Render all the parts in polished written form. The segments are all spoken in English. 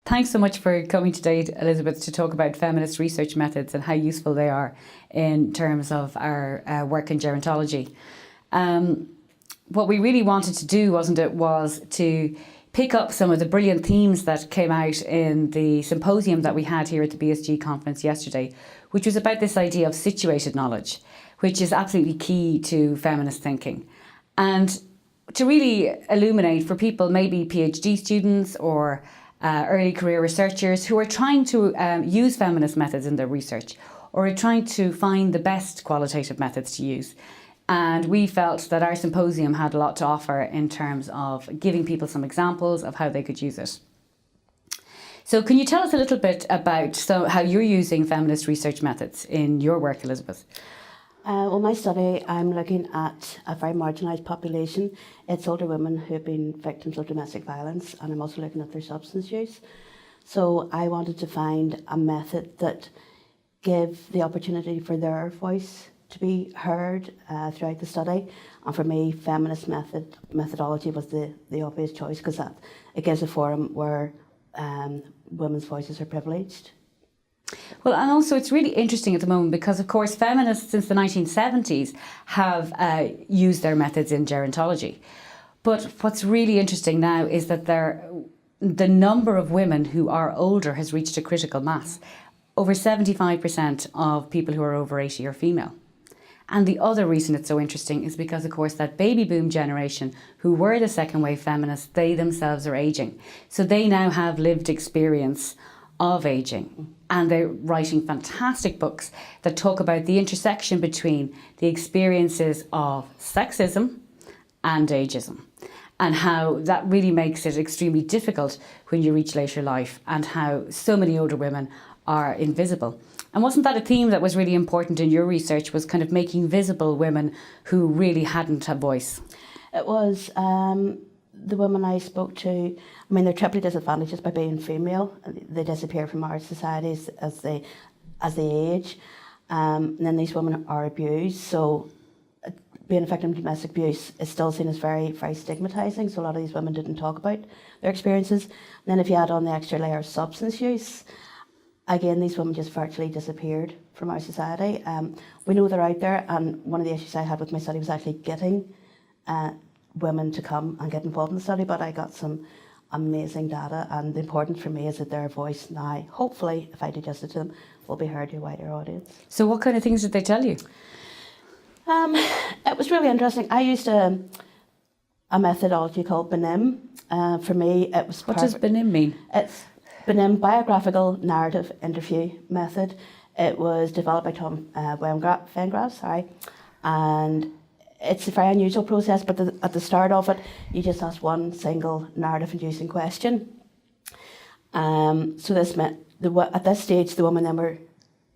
Thanks so much for coming today, Elizabeth, to talk about feminist research methods and how useful they are in terms of our work in gerontology. What we really wanted to do, was to pick up some of the brilliant themes that came out in the symposium that we had here at the BSG conference yesterday, which was about this idea of situated knowledge, which is absolutely key to feminist thinking. And to really illuminate for people, maybe PhD students or early career researchers who are trying to use feminist methods in their research or are trying to find the best qualitative methods to use. And we felt that our symposium had a lot to offer in terms of giving people some examples of how they could use it. So can you tell us a little bit about how you're using feminist research methods in your work, Elizabeth? Well, my study, I'm looking at a very marginalised population. It's older women who have been victims of domestic violence, and I'm also looking at their substance use. So I wanted to find a method that gave the opportunity for their voice to be heard throughout the study. And for me, feminist methodology was the obvious choice, because it gives a forum where women's voices are privileged. Well, and also it's really interesting at the moment because, of course, feminists since the 1970s have used their methods in gerontology. But what's really interesting now is that the number of women who are older has reached a critical mass. Over 75% of people who are over 80 are female. And the other reason it's so interesting is because, of course, that baby boom generation who were the second wave feminists, they themselves are ageing. So they now have lived experience of ageing, and they're writing fantastic books that talk about the intersection between the experiences of sexism and ageism, and how that really makes it extremely difficult when you reach later life, and how so many older women are invisible. And wasn't that a theme that was really important in your research, was kind of making visible women who really hadn't a voice? It was. The women I spoke to, I mean, they're triply disadvantaged by being female. They disappear from our societies as they age. And then these women are abused. So being a victim of domestic abuse is still seen as very, very stigmatising. So a lot of these women didn't talk about their experiences. And then if you add on the extra layer of substance use, again, these women just virtually disappeared from our society. We know they're out there, and one of the issues I had with my study was actually getting women to come and get involved in the study, but I got some amazing data, and the importance for me is that their voice now, hopefully, if I do justice to them, will be heard to a wider audience. So what kind of things did they tell you? It was really interesting. I used a methodology called BNIM. For me, it was What does BNIM mean? It's BNIM, Biographical Narrative Interview Method. It was developed by Tom Vengraff, and it's a very unusual process, but at the start of it, you just ask one single narrative-inducing question. So this meant at this stage, the women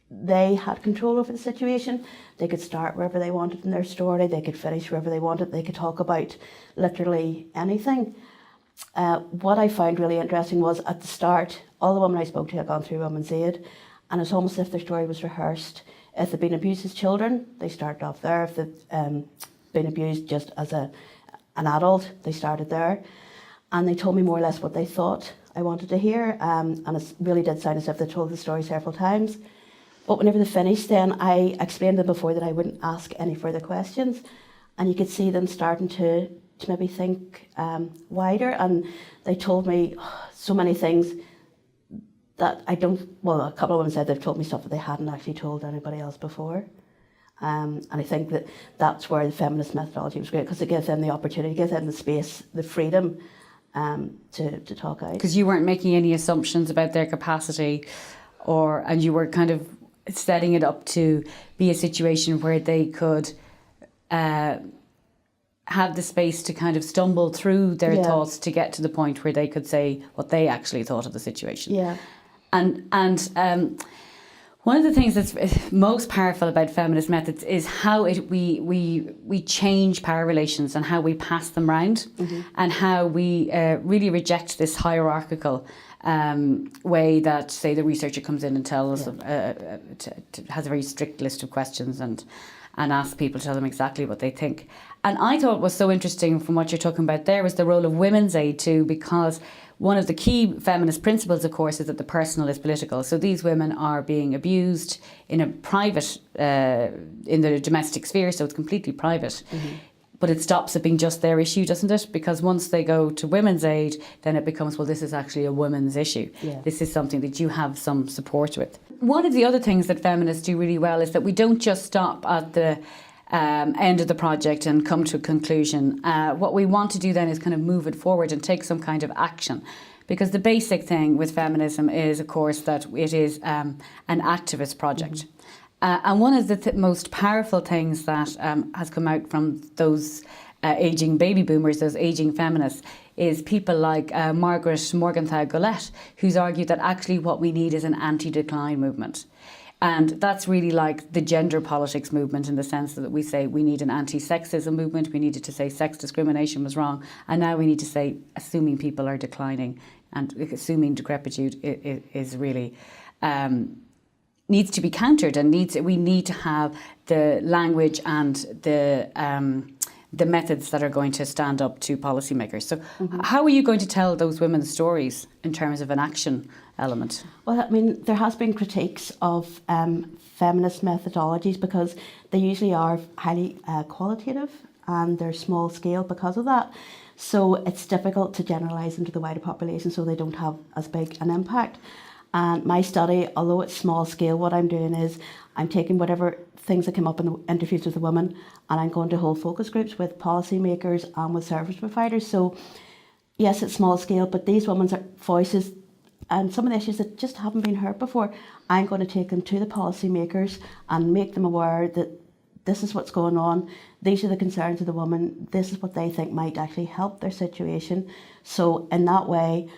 they had control over the situation. They could start wherever they wanted in their story. They could finish wherever they wanted. They could talk about literally anything. What I found really interesting was at the start, all the women I spoke to had gone through Women's Aid, and it's almost as if their story was rehearsed. If they'd been abused as children, they started off there. If they'd been abused just as an adult, they started there. And they told me more or less what they thought I wanted to hear. And it really did sound as if they told the story several times. But whenever they finished, then I explained to them before that I wouldn't ask any further questions. And you could see them starting to maybe think wider. And they told me so many things that a couple of women said they've told me stuff that they hadn't actually told anybody else before. And I think that's where the feminist methodology was great, because it gives them the opportunity, it gives them the space, the freedom to talk out. Because you weren't making any assumptions about their capacity, and you were kind of setting it up to be a situation where they could have the space to kind of stumble through their thoughts to get to the point where they could say what they actually thought of the situation. Yeah. And one of the things that's most powerful about feminist methods is how we change power relations and how we pass them round, and how we really reject this hierarchical way that, say, the researcher comes in and tells has a very strict list of questions, and and ask people to tell them exactly what they think. And I thought was so interesting from what you're talking about there was the role of women's aid too, because one of the key feminist principles, of course, is that the personal is political. So these women are being abused in a private, in the domestic sphere, so it's completely private. But it stops it being just their issue, doesn't it? Because once they go to women's aid, then it becomes, well, this is actually a woman's issue. Yeah. This is something that you have some support with. One of the other things that feminists do really well is that we don't just stop at the end of the project and come to a conclusion. What we want to do then is kind of move it forward and take some kind of action. Because the basic thing with feminism is, of course, that it is an activist project. And one of the most powerful things that has come out from those ageing baby boomers, those ageing feminists, is people like Margaret Morgenthau-Goulette, who's argued that actually what we need is an anti-decline movement. And that's really like the gender politics movement, in the sense that we say we need an anti-sexism movement, we needed to say sex discrimination was wrong, and now we need to say assuming people are declining and assuming decrepitude is really needs to be countered, and we need to have the language and the methods that are going to stand up to policymakers. So how are you going to tell those women's stories in terms of an action element? Well, I mean, there has been critiques of feminist methodologies because they usually are highly qualitative and they're small scale because of that. So it's difficult to generalise into the wider population, so they don't have as big an impact. And my study, although it's small scale, what I'm doing is I'm taking whatever things that come up in the interviews with the women, and I'm going to hold focus groups with policymakers and with service providers. So yes, it's small scale, but these women's voices and some of the issues that just haven't been heard before, I'm going to take them to the policymakers and make them aware that this is what's going on. These are the concerns of the woman. This is what they think might actually help their situation. So in that way,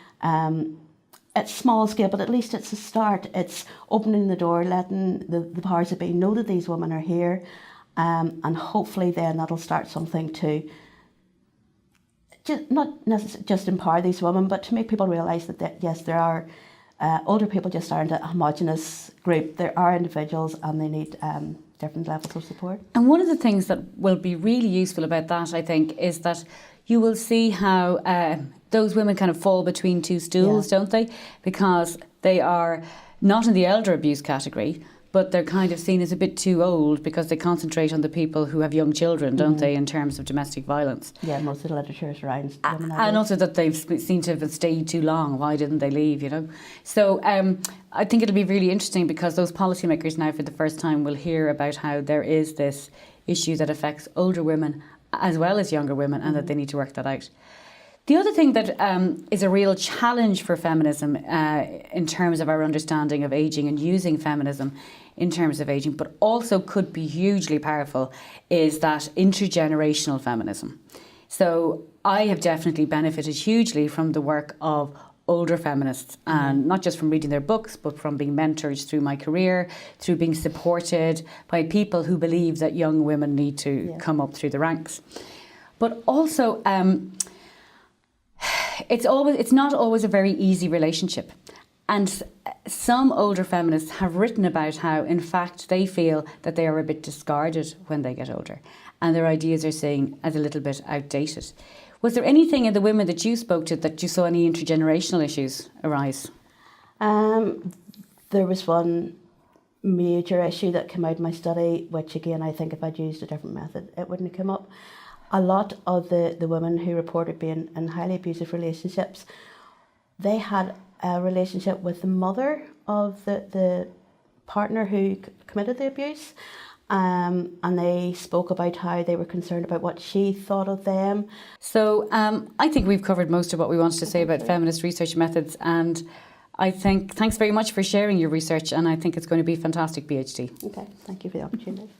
it's small scale, but at least it's a start. It's opening the door, letting the powers that be know that these women are here, and hopefully then that'll start something to not necessarily just empower these women, but to make people realise that yes, there are older people just aren't a homogenous group. There are individuals and they need different levels of support. And one of the things that will be really useful about that, I think, is that you will see how those women kind of fall between two stools, don't they? Because they are not in the elder abuse category, but they're kind of seen as a bit too old because they concentrate on the people who have young children, don't they, in terms of domestic violence. Yeah, most of the literature is around women. And also that they've seemed to have stayed too long. Why didn't they leave, you know? So I think it'll be really interesting because those policymakers now for the first time will hear about how there is this issue that affects older women as well as younger women, and that they need to work that out. The other thing that is a real challenge for feminism in terms of our understanding of ageing and using feminism in terms of ageing, but also could be hugely powerful, is that intergenerational feminism. So I have definitely benefited hugely from the work of older feminists, and not just from reading their books, but from being mentored through my career, through being supported by people who believe that young women need to come up through the ranks. But also, it's not always a very easy relationship. And some older feminists have written about how, in fact, they feel that they are a bit discarded when they get older, and their ideas are seen as a little bit outdated. Was there anything in the women that you spoke to that you saw any intergenerational issues arise? There was one major issue that came out of my study, which again, I think if I'd used a different method, it wouldn't have come up. A lot of the women who reported being in highly abusive relationships, they had a relationship with the mother of the partner who committed the abuse. And they spoke about how they were concerned about what she thought of them. So I think we've covered most of what we wanted to say about feminist research methods, and I think thanks very much for sharing your research, and I think it's going to be a fantastic PhD. Okay, thank you for the opportunity.